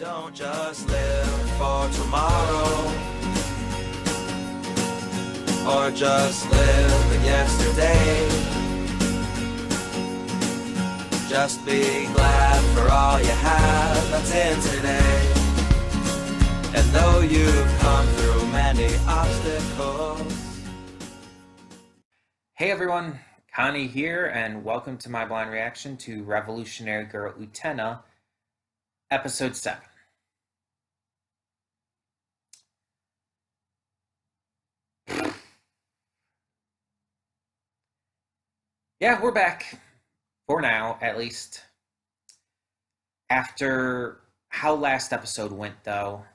Don't just live for tomorrow, or just live in yesterday. Just be glad for all you have that's in today. And though you've come through many obstacles. Hey everyone, Connie here, and welcome to my blind reaction to Revolutionary Girl Utena, Episode 7. Yeah, we're back. For now, at least. After how last episode went, though,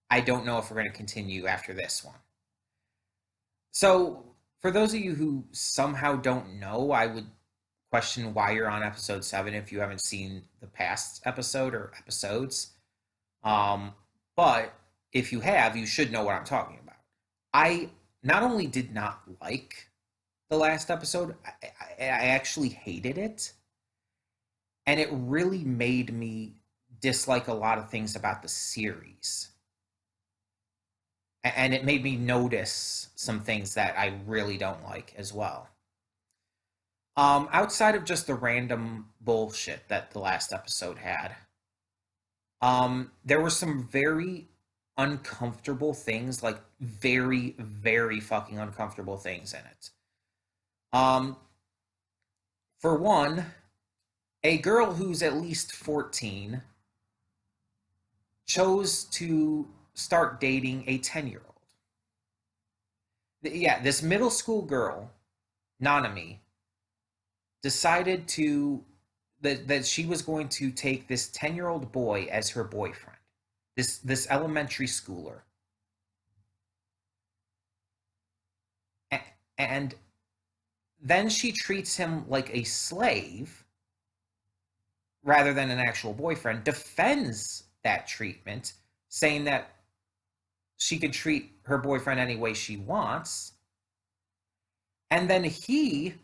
I don't know if we're going to continue after this one. So, for those of you who somehow don't know, I would question why you're on episode 7 if you haven't seen the past episode or episodes. But if you have, you should know what I'm talking about. I not only did not like the last episode, I actually hated it. And it really made me dislike a lot of things about the series. And it made me notice some things that I really don't like as well. Outside of just the random bullshit that the last episode had, there were some very uncomfortable things, like very, very fucking uncomfortable things in it. For one, a girl who's at least 14 chose to start dating a 10-year-old. Yeah, this middle school girl, Nanami, decided that she was going to take this 10-year-old boy as her boyfriend. This elementary schooler. And then she treats him like a slave rather than an actual boyfriend, defends that treatment, saying that she could treat her boyfriend any way she wants. And then he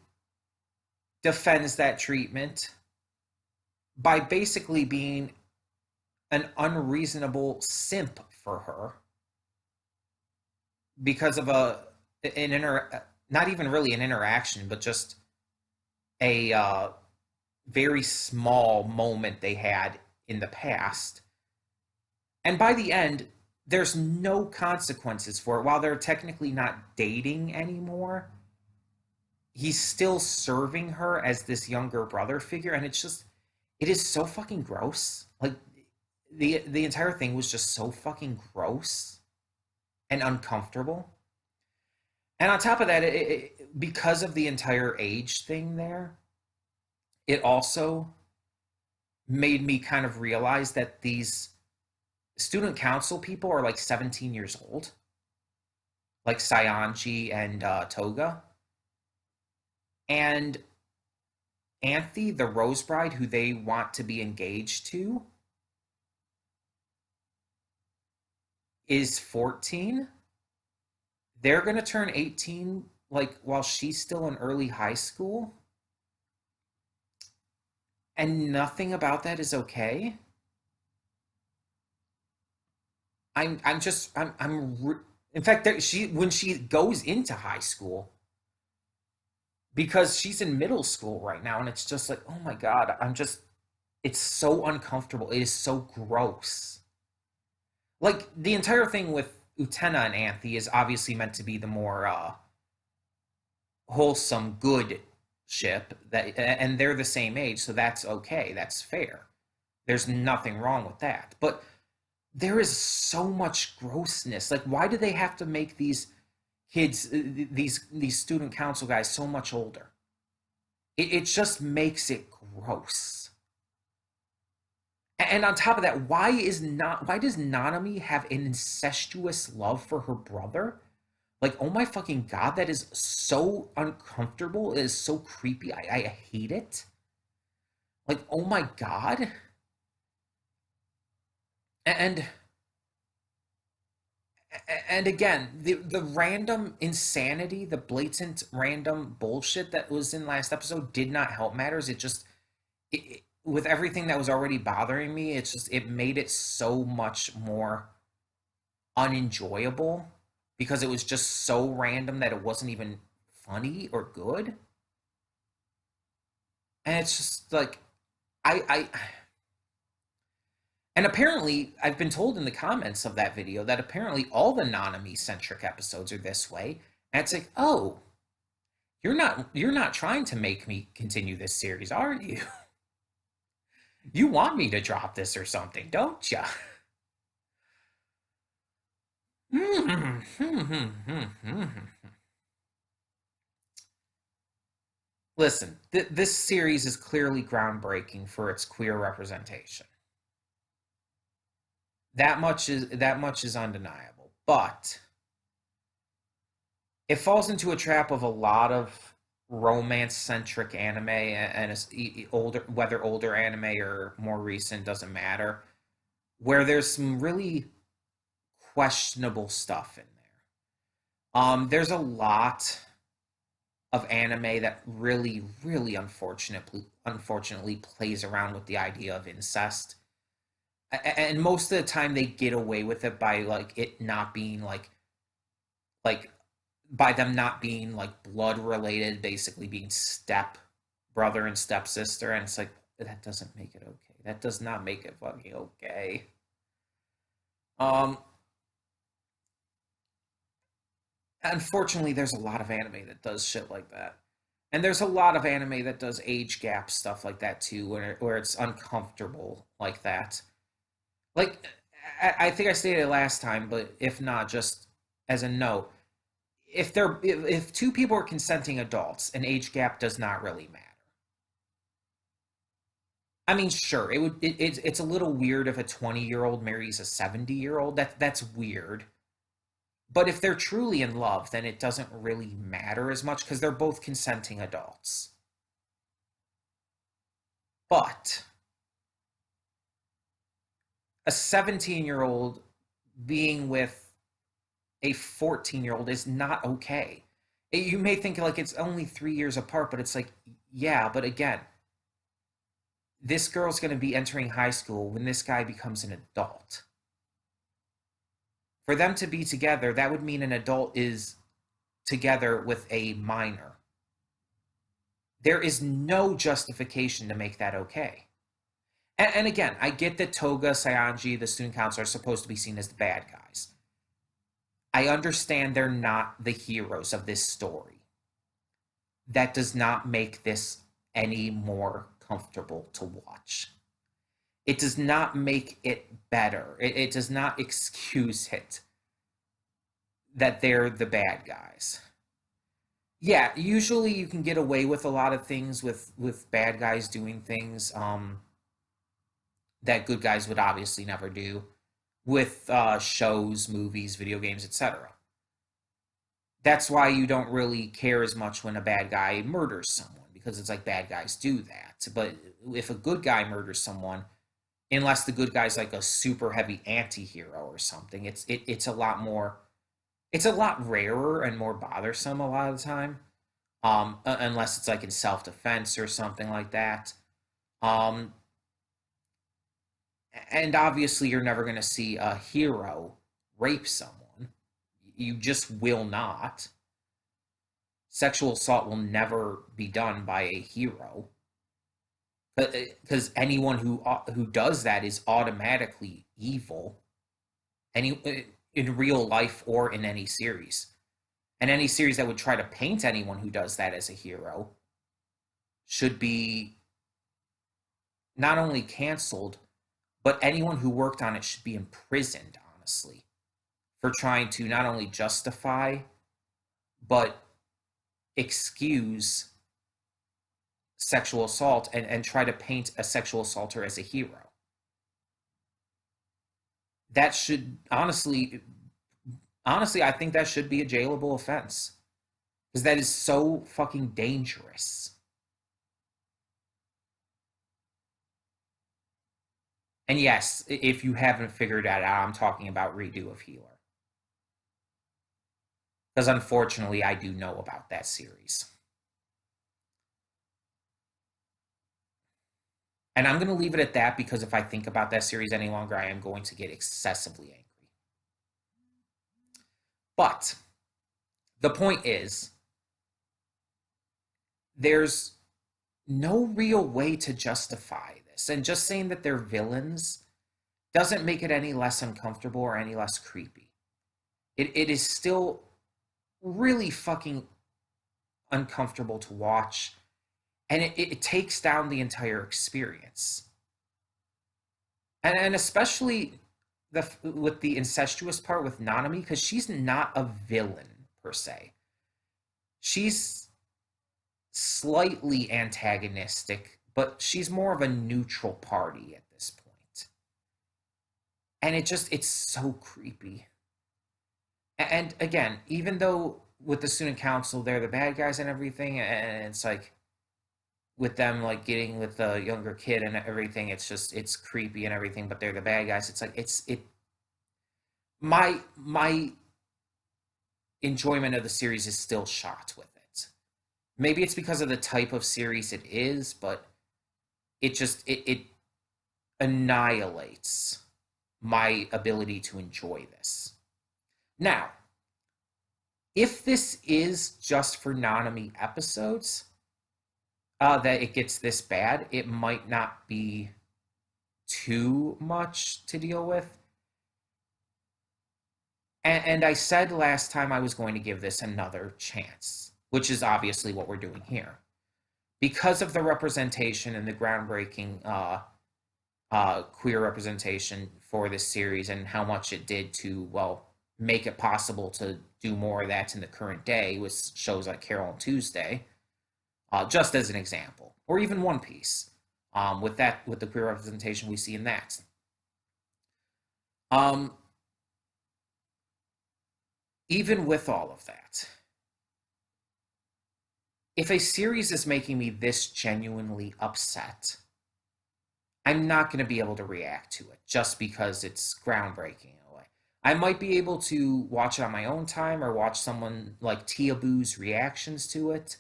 defends that treatment by basically being an unreasonable simp for her because of not even really an interaction, but just a very small moment they had in the past. And by the end, there's no consequences for it. While they're technically not dating anymore, he's still serving her as this younger brother figure, and it is so fucking gross. Like the entire thing was just so fucking gross and uncomfortable. And on top of that, because of the entire age thing there, it also made me kind of realize that these student council people are like 17 years old, like Sayanji and Toga. And Anthe, the Rose Bride, who they want to be engaged to, is 14. They're going to turn 18 like while she's still in early high school. And nothing about that is okay. In fact, when she goes into high school, because she's in middle school right now, and it's just like, oh my God, it's so uncomfortable. It is so gross. Like, the entire thing with Utena and Anthe is obviously meant to be the more wholesome, good ship, and they're the same age, so that's okay. That's fair. There's nothing wrong with that. But there is so much grossness. Like, why do they have to make these kids, these student council guys, so much older? It just makes it gross. And on top of that, why does Nanami have an incestuous love for her brother? Like, oh my fucking God, that is so uncomfortable. It is so creepy. I hate it. Like, oh my God. And again, the random insanity, the blatant random bullshit that was in last episode did not help matters. with everything that was already bothering me, it made it so much more unenjoyable because it was just so random that it wasn't even funny or good. And it's just like I and apparently I've been told in the comments of that video that apparently all the Nanami centric episodes are this way. And it's like, oh, you're not trying to make me continue this series, are you? You want me to drop this or something, don't you? Listen, this series is clearly groundbreaking for its queer representation. That much is undeniable. But it falls into a trap of a lot of romance-centric anime, and it's older, whether older anime or more recent doesn't matter, where there's some really questionable stuff in there. There's a lot of anime that really unfortunately plays around with the idea of incest, and most of the time they get away with it by like it not being like by them not being like blood related, basically being step brother and stepsister, and it's like that doesn't make it okay. That does not make it fucking okay. Um, Unfortunately, there's a lot of anime that does shit like that. And there's a lot of anime that does age gap stuff like that too, where it's uncomfortable like that. Like, I think I stated it last time, but if not, just as a note, if two people are consenting adults, an age gap does not really matter. I mean, sure, it's a little weird if a 20-year-old marries a 70-year-old. That's weird. But if they're truly in love, then it doesn't really matter as much because they're both consenting adults. But a 17-year-old being with a 14-year-old is not okay. You may think like it's only 3 years apart, but it's like, yeah, but again, this girl's going to be entering high school when this guy becomes an adult. For them to be together, that would mean an adult is together with a minor. There is no justification to make that okay. And again, I get that Toga, Sayanji, the student council, are supposed to be seen as the bad guys. I understand they're not the heroes of this story. That does not make this any more comfortable to watch. It does not make it better. It does not excuse it that they're the bad guys. Yeah, usually you can get away with a lot of things with bad guys doing things that good guys would obviously never do with shows, movies, video games, etc. That's why you don't really care as much when a bad guy murders someone because it's like bad guys do that. But if a good guy murders someone, unless the good guy's like a super heavy anti-hero or something, it's a lot more, it's a lot rarer and more bothersome a lot of the time. Unless it's like in self-defense or something like that. Um, and obviously you're never going to see a hero rape someone. You just will not. Sexual assault will never be done by a hero because anyone who does that is automatically evil. In real life or in any series, and any series that would try to paint anyone who does that as a hero should be not only canceled, but anyone who worked on it should be imprisoned, honestly, for trying to not only justify but excuse sexual assault and try to paint a sexual assaulter as a hero. That should honestly, I think that should be a jailable offense because that is so fucking dangerous. And yes, if you haven't figured that out, I'm talking about Redo of Healer. Because unfortunately, I do know about that series. And I'm going to leave it at that because if I think about that series any longer, I am going to get excessively angry. But the point is, there's no real way to justify this. And just saying that they're villains doesn't make it any less uncomfortable or any less creepy. It is still really fucking uncomfortable to watch. And it takes down the entire experience. And especially with the incestuous part with Nanami, because she's not a villain per se. She's slightly antagonistic, but she's more of a neutral party at this point. And it's so creepy. And again, even though with the student council, they're the bad guys and everything, and it's like with them like getting with the younger kid and everything, it's creepy and everything, but they're the bad guys. It's like my enjoyment of the series is still shot with it. Maybe it's because of the type of series it is, but it annihilates my ability to enjoy this. Now, if this is just for Nanami episodes, that it gets this bad, it might not be too much to deal with. And I said last time I was going to give this another chance, which is obviously what we're doing here. Because of the representation and the groundbreaking queer representation for this series and how much it did to, well, make it possible to do more of that in the current day with shows like Carol and Tuesday, just as an example, or even One Piece, with the queer representation we see in that. Even with all of that, if a series is making me this genuinely upset, I'm not going to be able to react to it just because it's groundbreaking in a way. I might be able to watch it on my own time or watch someone like Tia Boo's reactions to it,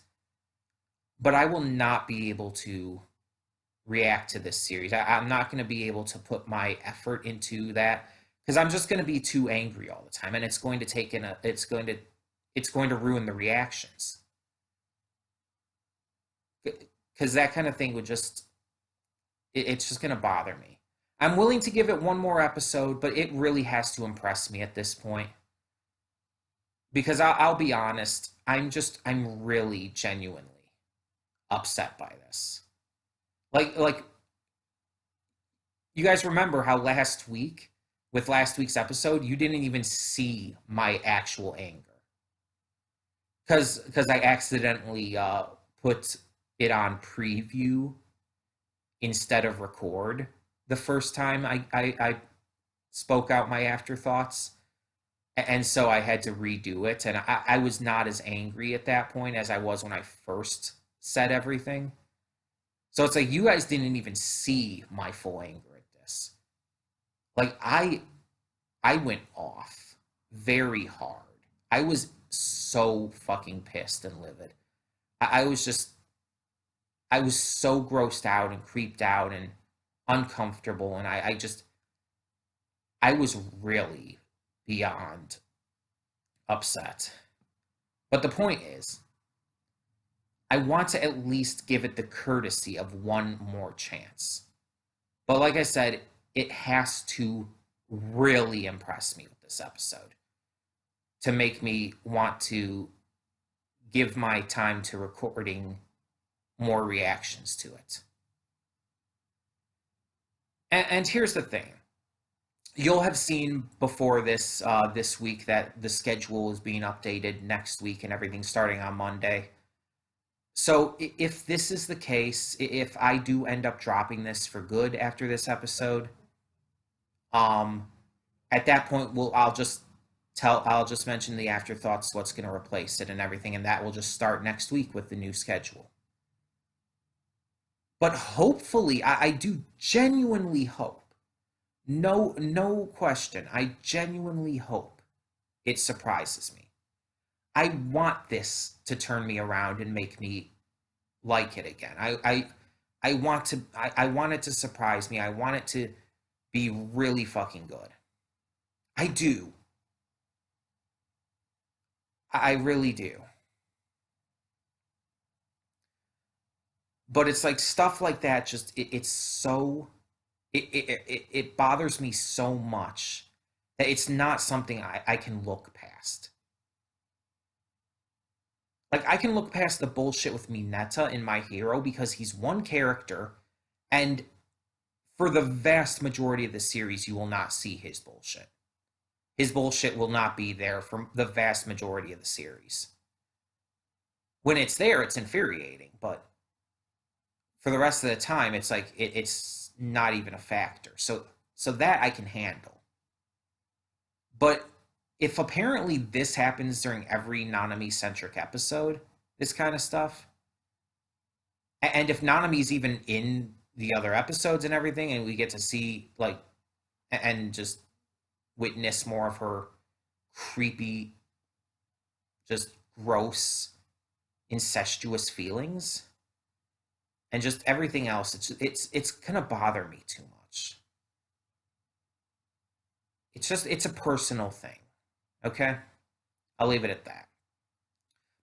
but I will not be able to react to this series. I'm not going to be able to put my effort into that because I'm just going to be too angry all the time, and it's going to ruin the reactions. Because that kind of thing would it's just going to bother me. I'm willing to give it one more episode, but it really has to impress me at this point. Because I'll be honest, I'm really genuinely upset by this. Like you guys remember how last week, with last week's episode, you didn't even see my actual anger. Because I accidentally put it on preview instead of record the first time I spoke out my afterthoughts. And so I had to redo it. And I was not as angry at that point as I was when I first said everything. So it's like you guys didn't even see my full anger at this. Like I went off very hard. I was so fucking pissed and livid. I was so grossed out and creeped out and uncomfortable, and I was really beyond upset. But the point is, I want to at least give it the courtesy of one more chance. But like I said, it has to really impress me with this episode to make me want to give my time to recording more reactions to it. And here's the thing. You'll have seen before this this week that the schedule is being updated next week and everything starting on Monday. So if this is the case, if I do end up dropping this for good after this episode, at that point I'll just mention the afterthoughts, what's going to replace it and everything, and that will just start next week with the new schedule. But hopefully, I do genuinely hope, no question, I genuinely hope it surprises me. I want this to turn me around and make me like it again. I I want it to surprise me. I want it to be really fucking good. I do. I really do. But it's like stuff like that just it's so it bothers me so much that it's not something I can look past. Like I can look past the bullshit with Mineta in My Hero because he's one character, and for the vast majority of the series, you will not see his bullshit. His bullshit will not be there for the vast majority of the series. When it's there, it's infuriating, but for the rest of the time, it's like it's not even a factor. So that I can handle. But if apparently this happens during every Nanami centric episode, this kind of stuff, and if Nanami's even in the other episodes and everything, and we get to see like and just witness more of her creepy, just gross, incestuous feelings, and just everything else, it's gonna bother me too much. It's a personal thing. Okay? I'll leave it at that.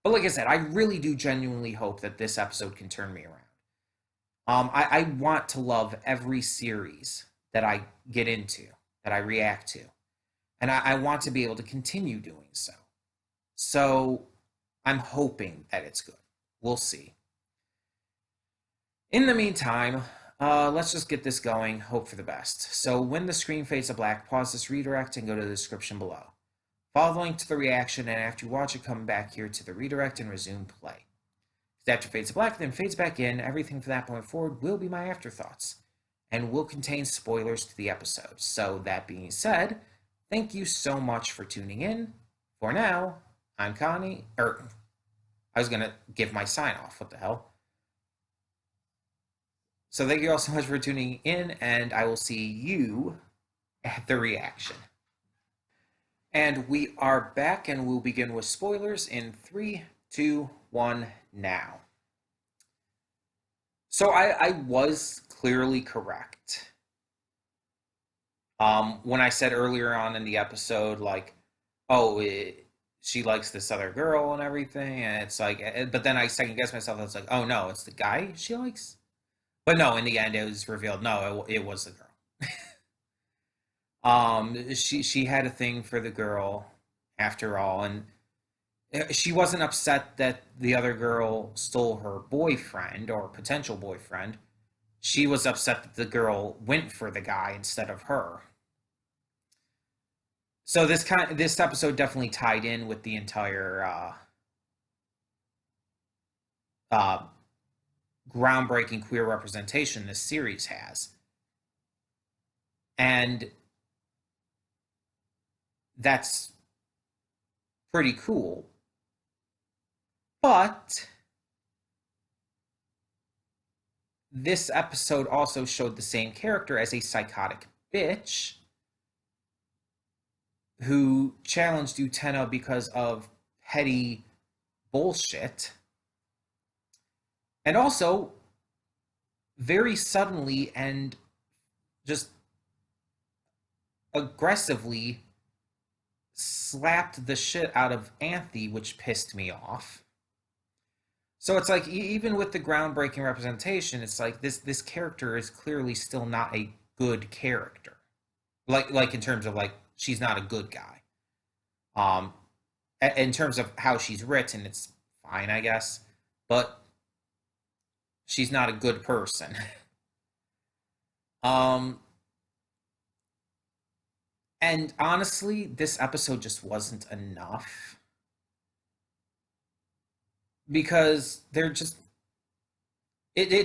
But like I said, I really do genuinely hope that this episode can turn me around. I want to love every series that I get into, that I react to. And I want to be able to continue doing so. So I'm hoping that it's good. We'll see. In the meantime, let's just get this going, hope for the best. So when the screen fades to black, pause this redirect and go to the description below. Follow the link to the reaction, and after you watch it, come back here to the redirect and resume play. If after fades to black, then fades back in, everything from that point forward will be my afterthoughts, and will contain spoilers to the episode. So that being said, thank you so much for tuning in. For now, I'm Connie, I was going to give my sign off, what the hell. So thank you all so much for tuning in, and I will see you at the reaction. And we are back, and we'll begin with spoilers in 3, 2, 1, now. So I was clearly correct. When I said earlier on in the episode, like, oh, she likes this other girl and everything, and it's like, but then I second guessed myself. I was like, oh no, it's the guy she likes. But no, in the end, it was revealed. No, it was the girl. She had a thing for the girl after all, and she wasn't upset that the other girl stole her boyfriend or potential boyfriend. She was upset that the girl went for the guy instead of her. So this episode definitely tied in with the entire groundbreaking queer representation this series has. And that's pretty cool. But this episode also showed the same character as a psychotic bitch who challenged Utena because of petty bullshit. And also, very suddenly and just aggressively slapped the shit out of Anthe, which pissed me off. So it's like, even with the groundbreaking representation, it's like this character is clearly still not a good character. Like in terms of like, she's not a good guy. In terms of how she's written, it's fine, I guess. But she's not a good person. And honestly, this episode just wasn't enough. Because it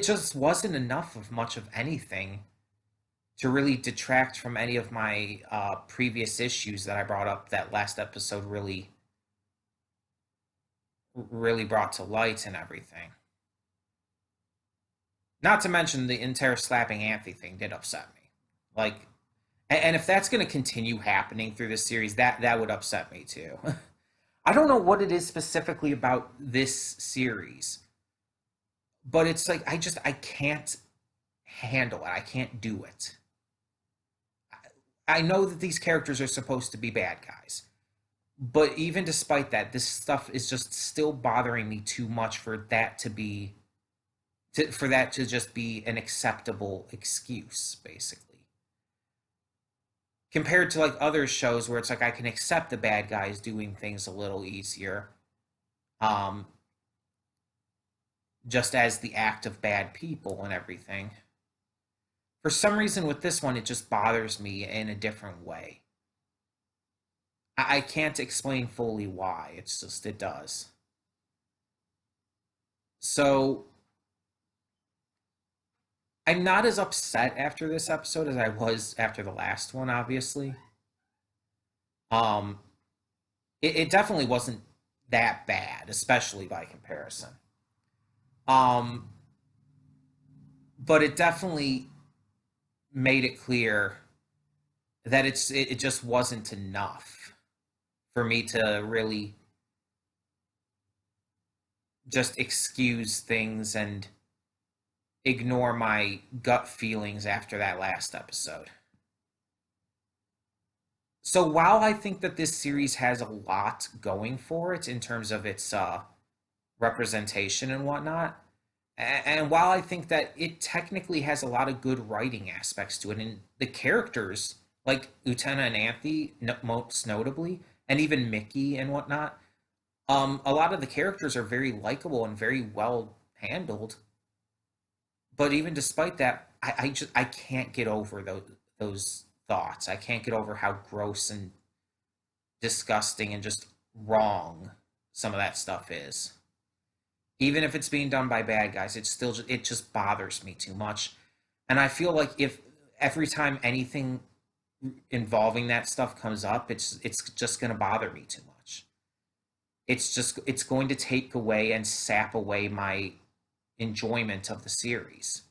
just wasn't enough of much of anything to really detract from any of my previous issues that I brought up that last episode really brought to light and everything. Not to mention the entire slapping Anthe thing did upset me. Like, and if that's going to continue happening through this series, that would upset me too. I don't know what it is specifically about this series, but it's like I can't handle it. I can't do it. I know that these characters are supposed to be bad guys, but even despite that, this stuff is just still bothering me too much for that to be for that to just be an acceptable excuse, basically. Compared to like other shows where it's like I can accept the bad guys doing things a little easier, um, just as the act of bad people and everything. For some reason, with this one, it just bothers me in a different way. I can't explain fully why. It's just it does. So I'm not as upset after this episode as I was after the last one, obviously. Um, it definitely wasn't that bad, especially by comparison. Um, but it definitely made it clear that it just wasn't enough for me to really just excuse things and ignore my gut feelings after that last episode. So while I think that this series has a lot going for it in terms of its representation and whatnot, and while I think that it technically has a lot of good writing aspects to it, and the characters like Utena and Anthe, most notably, and even Mickey and whatnot, a lot of the characters are very likable and very well handled. But even despite that, I can't get over those thoughts. I can't get over how gross and disgusting and just wrong some of that stuff is. Even if it's being done by bad guys, it just bothers me too much. And I feel like if every time anything involving that stuff comes up, it's just going to bother me too much. It's going to take away and sap away my enjoyment of the series,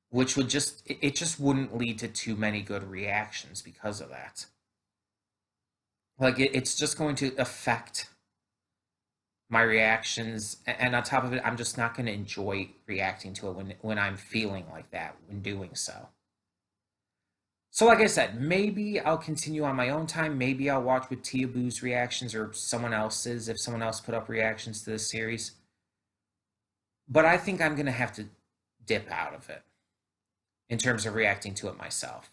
which would just wouldn't lead to too many good reactions because of that. Like it's just going to affect my reactions, and on top of it, I'm just not going to enjoy reacting to it when I'm feeling like that when doing so. So like I said, maybe I'll continue on my own time. Maybe I'll watch with Tia Boo's reactions or someone else's if someone else put up reactions to this series. But I think I'm going to have to dip out of it in terms of reacting to it myself.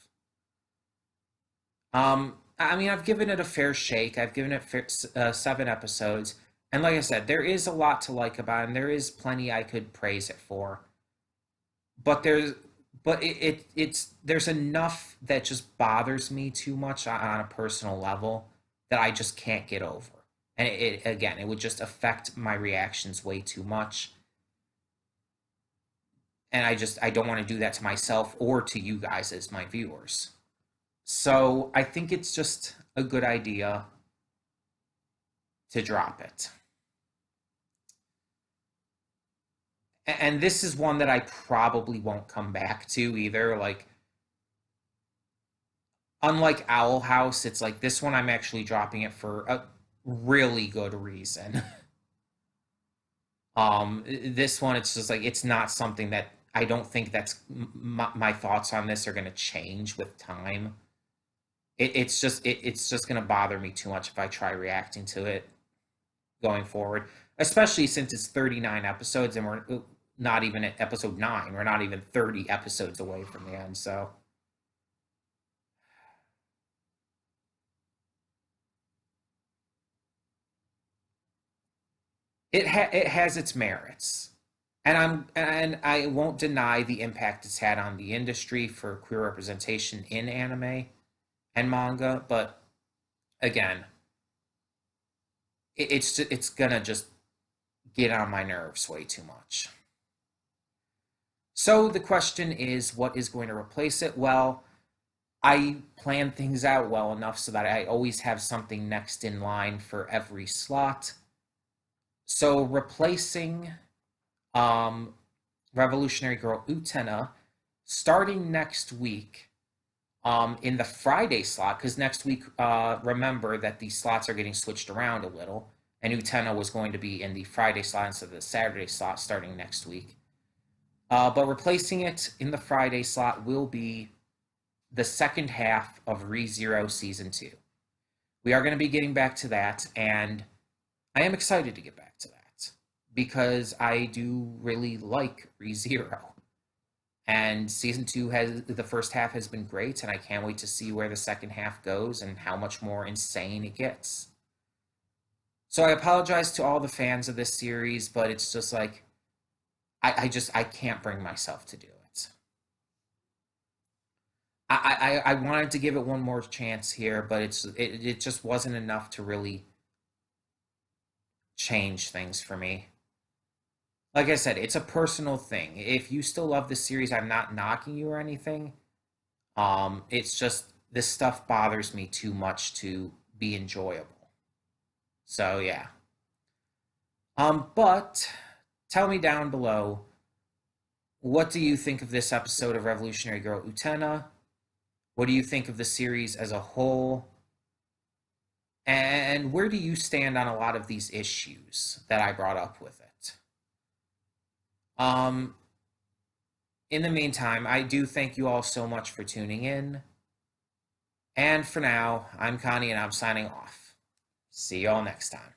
I mean, I've given it a fair shake. I've given it 7 episodes, and like I said, there is a lot to like about it, and there is plenty I could praise it for. But it's there's enough that just bothers me too much on a personal level that I just can't get over, and again, it would just affect my reactions way too much, and I don't want to do that to myself or to you guys as my viewers. So I think it's just a good idea to drop it. And this is one that I probably won't come back to either. Like, unlike Owl House, it's like this one I'm actually dropping it for a really good reason. This one, it's just like it's not something that I don't think that's my thoughts on this are going to change with time. It's just going to bother me too much if I try reacting to it going forward, especially since it's 39 episodes and we're not even at episode 9. We're not even 30 episodes away from the end. So it has its merits. And I won't deny the impact it's had on the industry for queer representation in anime and manga, but again, it's gonna just get on my nerves way too much. So the question is, what is going to replace it? Well, I plan things out well enough so that I always have something next in line for every slot. So replacing um, Revolutionary Girl Utena starting next week in the Friday slot, because next week, remember that the slots are getting switched around a little, and Utena was going to be in the Friday slot instead of the Saturday slot starting next week. But replacing it in the Friday slot will be the second half of ReZero Season 2. We are going to be getting back to that, and I am excited to get back to that because I do really like ReZero. And Season 2 the first half has been great, and I can't wait to see where the second half goes and how much more insane it gets. So I apologize to all the fans of this series, but it's just like, I can't bring myself to do it. I wanted to give it one more chance here, but it just wasn't enough to really change things for me. Like I said, it's a personal thing. If you still love this series, I'm not knocking you or anything. It's just this stuff bothers me too much to be enjoyable. So yeah. But tell me down below, what do you think of this episode of Revolutionary Girl Utena? What do you think of the series as a whole? And where do you stand on a lot of these issues that I brought up with it? In the meantime, I do thank you all so much for tuning in. And for now, I'm Connie and I'm signing off. See you all next time.